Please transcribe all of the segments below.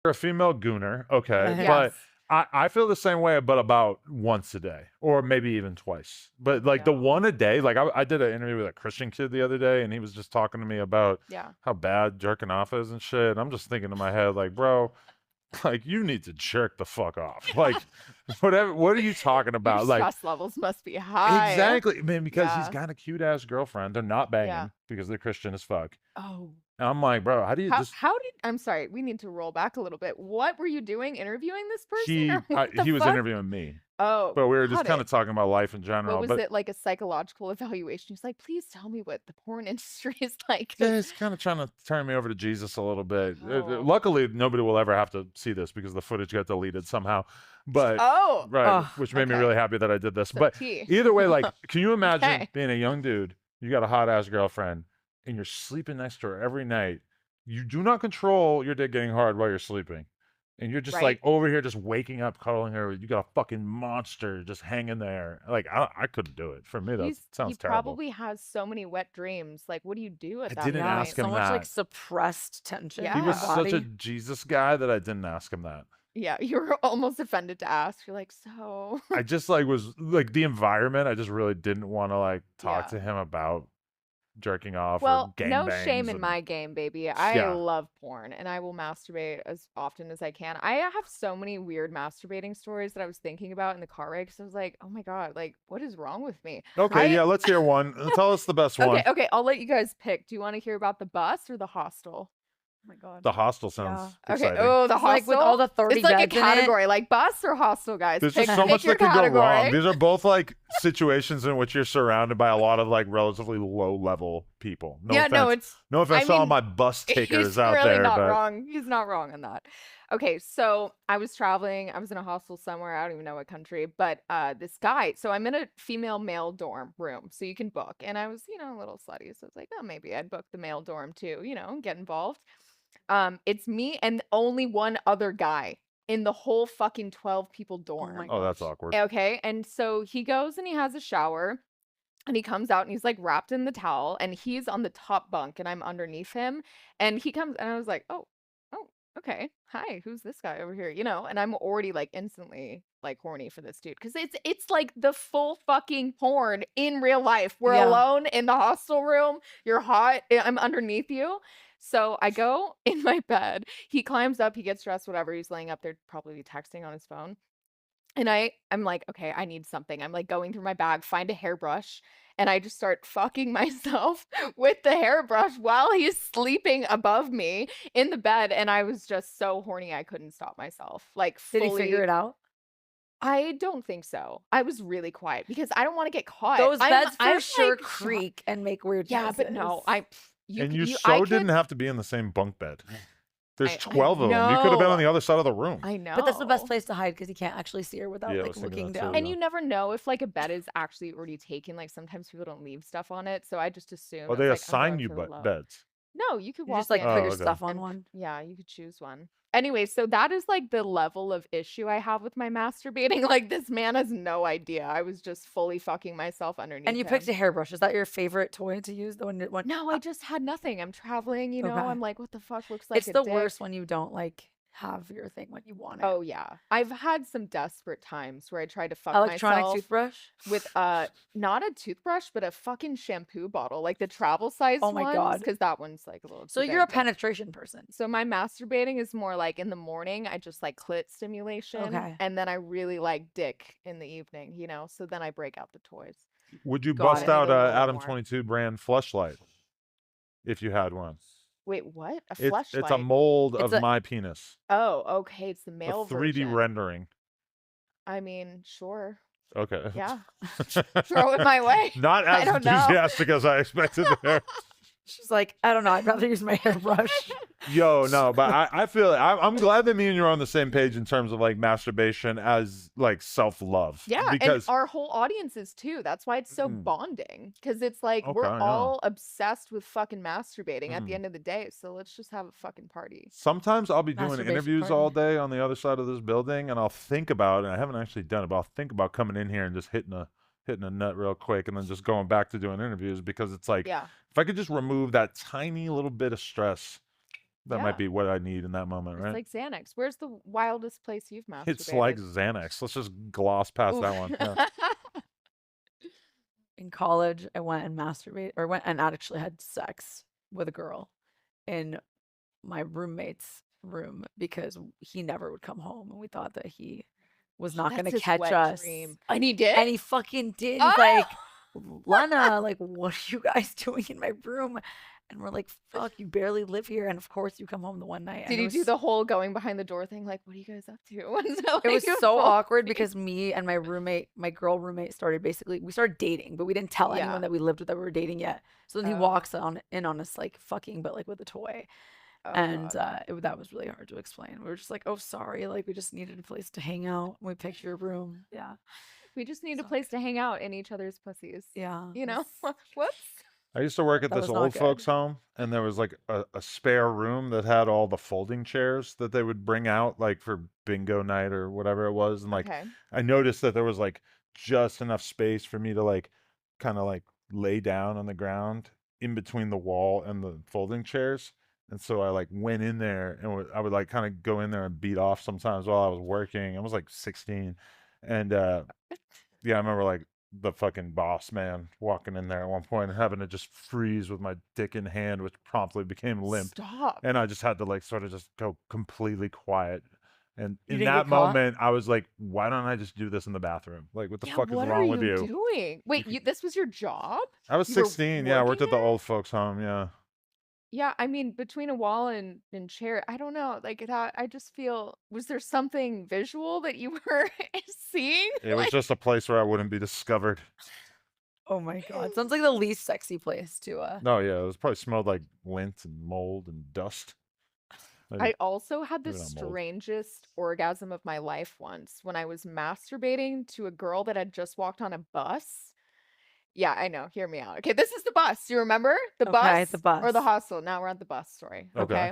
a female gooner, okay, Yes. but I feel the same way, but about once a day, or maybe even twice. But like the one a day, like I did an interview with a Christian kid the other day, and he was just talking to me about how bad jerking off is and shit. And I'm just thinking in my head, like, bro, like you need to jerk the fuck off. Like, whatever. What are you talking about? Your Like, stress levels must be high. exactly, man. Because he's got a cute ass girlfriend. They're not banging because they're Christian as fuck. Oh. And I'm like, bro, how do you just? How did? I'm sorry. We need to roll back a little bit. What were you doing interviewing this person? He was interviewing me. Oh, but we were just kind of talking about life in general. What was it like a psychological evaluation? He's like, please tell me what the porn industry is like. Yeah, he's kind of trying to turn me over to Jesus a little bit. Luckily, nobody will ever have to see this because the footage got deleted somehow. But which made me really happy that I did this. But either way, like, can you imagine being a young dude? You got a hot ass girlfriend, and you're sleeping next to her every night. You do not control your dick getting hard while you're sleeping. And you're just like over here, just waking up, cuddling her. You got a fucking monster just hanging there. Like, I couldn't do it. For me, that sounds terrible. He probably has so many wet dreams. Like, what do you do at that point? I didn't ask him so much like suppressed tension. Yeah. He was such a Jesus guy that I didn't ask him that. Yeah, you were almost offended to ask. You're like, so. I just like was like the environment. I just really didn't want to like talk to him about jerking off. Well, or no shame in my game, baby. I love porn and I will masturbate as often as I can. I have so many weird masturbating stories that I was thinking about in the car ride because I was like, oh my God, like what is wrong with me? Okay, yeah, let's hear one. Tell us the best one. Okay, I'll let you guys pick. Do you want to hear about the bus or the hostel? Oh my God. The hostel sounds exciting. Okay. Oh, the hostel. Like with all the 30 it's like a beds in category, like bus or hostel, guys. There's just so much that could go wrong. These are both like situations in which you're surrounded by a lot of like relatively low level people. No offense. No offense to all my bus takers out there. He's really not wrong. He's not wrong on that. Okay, so I was traveling. I was in a hostel somewhere. I don't even know what country, but this guy. So I'm in a female male dorm room, so you can book. And I was, a little slutty, so I was like, oh, maybe I'd book the male dorm too. Get involved. It's me and only one other guy in the whole fucking 12 people dorm. Oh, that's awkward. Okay, and so he goes and he has a shower. And he comes out and he's like wrapped in the towel and he's on the top bunk and I'm underneath him. And he comes and I was like, oh, okay. Hi, who's this guy over here? And I'm already like instantly like horny for this dude. Cause it's like the full fucking porn in real life. We're alone in the hostel room. You're hot. I'm underneath you. So I go in my bed. He climbs up, he gets dressed, whatever. He's laying up there, probably texting on his phone. And I'm like, okay, I need something. I'm like going through my bag, find a hairbrush, and I just start fucking myself with the hairbrush while he's sleeping above me in the bed. And I was just so horny, I couldn't stop myself. Like, did he figure it out? I don't think so. I was really quiet because I don't want to get caught. Those beds for sure creak and make weird noises. Yeah, but no, you didn't have to be in the same bunk bed. There's 12 of them. You could have been on the other side of the room. I know. But that's the best place to hide because you can't actually see her without like looking down. And you never know if like a bed is actually already taken. Like sometimes people don't leave stuff on it. So I just assume. Oh, they assign you beds. No, you could walk just like put your stuff on one. Yeah, you could choose one. Anyway, so that is like the level of issue I have with my masturbating. Like this man has no idea. I was just fully fucking myself underneath. And you picked a hairbrush. Is that your favorite toy to use? The one? No, I just had nothing. I'm traveling. I'm like, what the fuck looks like? It's the worst when you don't like have your thing when you want it. Oh yeah, I've had some desperate times where I tried to fuck electronic myself toothbrush with not a toothbrush but a fucking shampoo bottle, like the travel size. Oh my God, because that one's like a little. So you're a penetration person. So my masturbating is more like in the morning. I just like clit stimulation, and then I really like dick in the evening. So then I break out the toys. Would you bust out a Adam22 brand fleshlight if you had one? Wait, what? A fleshlight? It's a mold of my penis. Oh, okay. It's the male version. 3D rendering. I mean, sure. Okay. Yeah. Throw it my way. Not as enthusiastic as I expected there. She's like, I don't know. I'd rather use my hairbrush. Yo, no, but I feel I'm glad that me and you are on the same page in terms of like masturbation as like self-love. Yeah, because and our whole audience is too. That's why it's so bonding, because it's like we're all obsessed with fucking masturbating at the end of the day. So let's just have a fucking party. Sometimes I'll be doing interviews all day on the other side of this building, and I'll think about it. I haven't actually done it, but I'll think about coming in here and just hitting a nut real quick and then just going back to doing interviews, because it's like if I could just remove that tiny little bit of stress That might be what I need in that moment, right? It's like Xanax. Where's the wildest place you've masturbated? It's like Xanax. Let's just gloss past that one. Yeah. In college, I went and masturbated, or went and actually had sex with a girl in my roommate's room because he never would come home, and we thought that he was not going to catch us. Dream. And he did? And he fucking did. He's like, Lena, like, what are you guys doing in my room? And we're like, fuck, you barely live here. And of course you come home the one night. Did he do the whole going behind the door thing? Like, what are you guys up to? It was so awkward because me and my roommate, my girl roommate, we started dating, but we didn't tell anyone that we lived with that we were dating yet. So then he walks in on us like fucking, but like with a toy. And that was really hard to explain. We were just like, oh, sorry. Like, we just needed a place to hang out. We picked your room. Yeah. We just need a place to hang out in each other's pussies. Yeah. You know? Whoops. I used to work at this old folks home, and there was like a spare room that had all the folding chairs that they would bring out like for bingo night or whatever it was. And like, I noticed that there was like just enough space for me to like kind of like lay down on the ground in between the wall and the folding chairs. And so I like went in there, and I would like kind of go in there and beat off sometimes while I was working. I was like 16. And yeah, I remember like the fucking boss man walking in there at one point and having to just freeze with my dick in hand, which promptly became limp. Stop. And I just had to like sort of just go completely quiet. And in that moment, I was like, why don't I just do this in the bathroom? Like, what the fuck is wrong with you? What are you doing? Wait, this was your job? I was 16. Yeah, I worked at the old folks home. Yeah. Yeah, I mean, between a wall and chair, I don't know. Like that, I just feel, was there something visual that you were seeing? It was just a place where I wouldn't be discovered. Oh my God. Sounds like the least sexy place to No, yeah, it probably smelled like lint and mold and dust. I also had the strangest orgasm of my life once when I was masturbating to a girl that had just walked on a bus. Yeah, I know. Hear me out. Okay, this is the bus. You remember the bus? The bus or the hostel? Now we're at the bus story. Okay.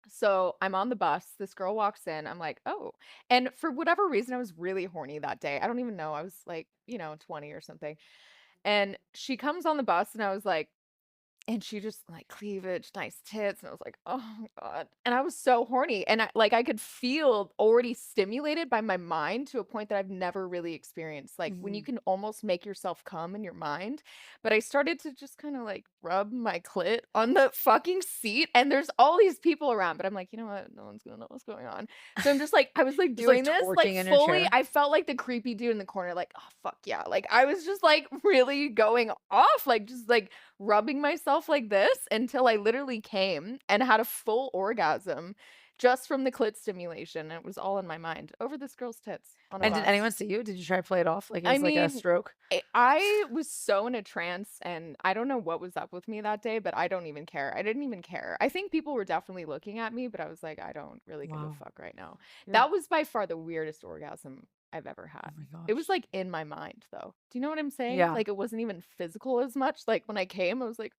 So I'm on the bus. This girl walks in. I'm like, oh. And for whatever reason, I was really horny that day. I don't even know. I was like, 20 or something. And she comes on the bus, and I was like, and she just like cleavage, nice tits. And I was like, oh my God. And I was so horny. And I could feel already stimulated by my mind to a point that I've never really experienced. Like when you can almost make yourself come in your mind. But I started to just kind of like rub my clit on the fucking seat. And there's all these people around. But I'm like, you know what? No one's going to know what's going on. So I'm just like, I was like doing this like fully. I felt like the creepy dude in the corner, like, oh, fuck yeah. Like I was just like really going off, like just like rubbing myself like this until I literally came and had a full orgasm just from the clit stimulation. It was all in my mind over this girl's tits. And did anyone see you? Did you try to play it off like it was like a stroke? I was so in a trance, and I don't know what was up with me that day, but I don't even care. I didn't even care. I think people were definitely looking at me, but I was like, I don't really give a fuck right now. Yeah. That was by far the weirdest orgasm I've ever had. Oh my gosh. It was like in my mind though. Do you know what I'm saying? Yeah. Like it wasn't even physical as much. Like when I came, I was like,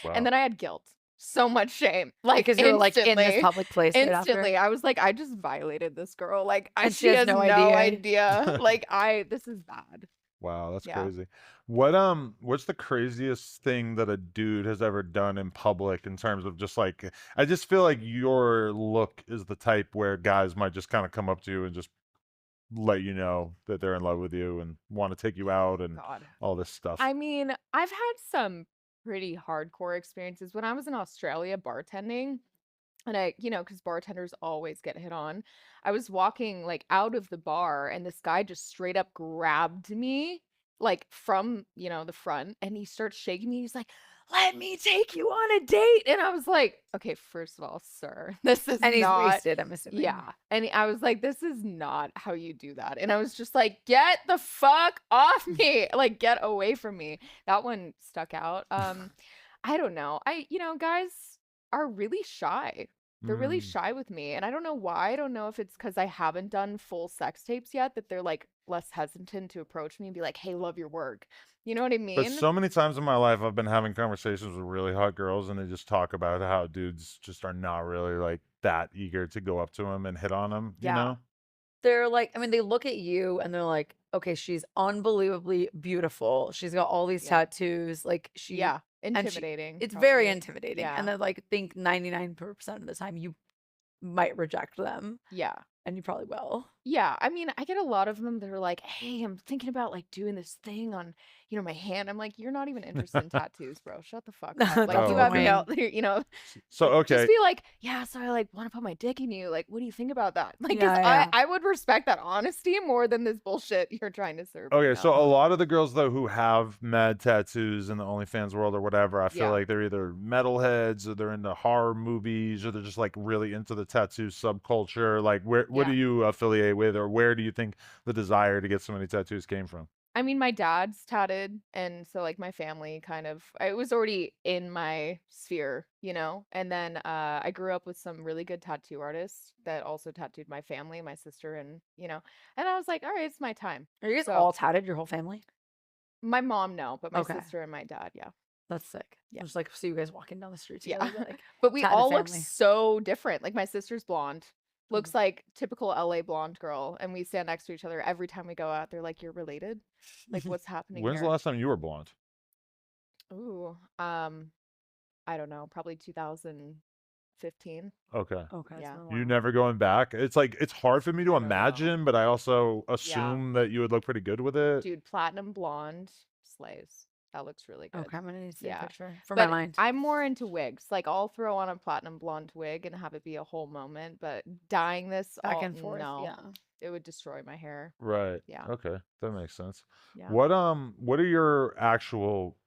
wow. And then I had guilt. So much shame. Like because you were like in this public place. Instantly. I was like, I just violated this girl. Like she has no idea. Like this is bad. Wow, that's crazy. What's the craziest thing that a dude has ever done in public in terms of just like, I just feel like your look is the type where guys might just kind of come up to you and just let you know that they're in love with you and want to take you out and all this stuff. I mean, I've had some pretty hardcore experiences when I was in Australia bartending, and I, because bartenders always get hit on. I was walking like out of the bar, and this guy just straight up grabbed me like from, the front, and he starts shaking me. He's like, let me take you on a date. And I was like, okay, first of all, sir, this is and he's not wasted, I'm assuming. Yeah. And I was like, this is not how you do that. And I was just like, get the fuck off me. Like, get away from me. That one stuck out. I don't know. Guys are really shy. They're really shy with me. And I don't know why. I don't know if it's because I haven't done full sex tapes yet that they're like less hesitant to approach me and be like, hey, love your work. You know what I mean? But so many times in my life, I've been having conversations with really hot girls, and they just talk about how dudes just are not really like that eager to go up to them and hit on them. You know? They're like, I mean, they look at you and they're like, okay, she's unbelievably beautiful. She's got all these tattoos. Like intimidating. It's probably. very intimidating. Yeah. And then like think 99% of the time you might reject them. Yeah. And you probably will. Yeah, I mean, I get a lot of them that are like, "Hey, I'm thinking about like doing this thing on, my hand." I'm like, "You're not even interested in tattoos, bro. Shut the fuck up." Like you have no, So like, okay. just be like, "Yeah, so I like want to put my dick in you. Like, what do you think about that?" Like, I would respect that honesty more than this bullshit you're trying to serve. Okay, so a lot of the girls though who have mad tattoos in the OnlyFans world or whatever, I feel like they're either metalheads or they're into horror movies or they're just like really into the tattoo subculture. Like, what do you affiliate with, or where do you think the desire to get so many tattoos came from? I mean, my dad's tatted, and so like my family kind of, it was already in my sphere, and then I grew up with some really good tattoo artists that also tattooed my family, my sister, and and I was like, all right, it's my time. Are you guys all tatted, your whole family? My mom, no, but my sister and my dad, yeah. That's sick. Yeah. Just like see you guys walking down the street together. Yeah. Like, but we all look so different. Like my sister's blonde. Looks like typical LA blonde girl, and we stand next to each other every time we go out. They're like, "You're related? Like, what's happening?" When's the last time you were blonde? Ooh, I don't know, probably 2015. Okay. Yeah. You never going back? It's like it's hard for me to imagine, but I also assume that you would look pretty good with it. Dude, platinum blonde slays. That looks really good. Okay, I'm gonna need to see a picture for my mind. I'm more into wigs. Like I'll throw on a platinum blonde wig and have it be a whole moment, but dyeing this back and forth, no, it would destroy my hair. Right. Yeah. Okay, that makes sense. Yeah. What are your actual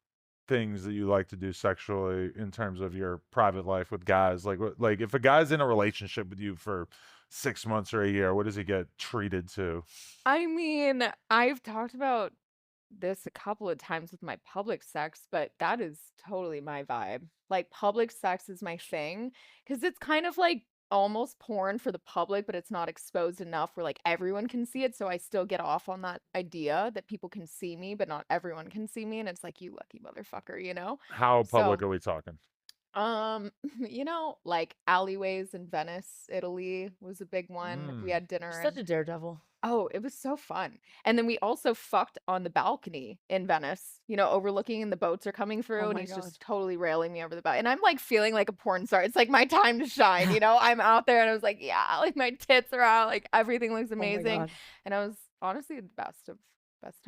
things that you like to do sexually in terms of your private life with guys? Like if a guy's in a relationship with you for 6 months or a year, what does he get treated to? I mean, I've talked about this a couple of times with my public sex, but that is totally my vibe. Like public sex is my thing because it's kind of like almost porn for the public, but it's not exposed enough where like everyone can see it. So I still get off on that idea that people can see me, but not everyone can see me. And it's like, you lucky motherfucker, How public are we talking? Like alleyways in Venice, Italy was a big one. We had dinner. Such a daredevil. Oh, it was so fun. And then we also fucked on the balcony in Venice, overlooking, and the boats are coming through, and he's just totally railing me over the boat. And I'm like feeling like a porn star. It's like my time to shine, I'm out there and I was like, yeah, like my tits are out, like everything looks amazing. And I was honestly the best of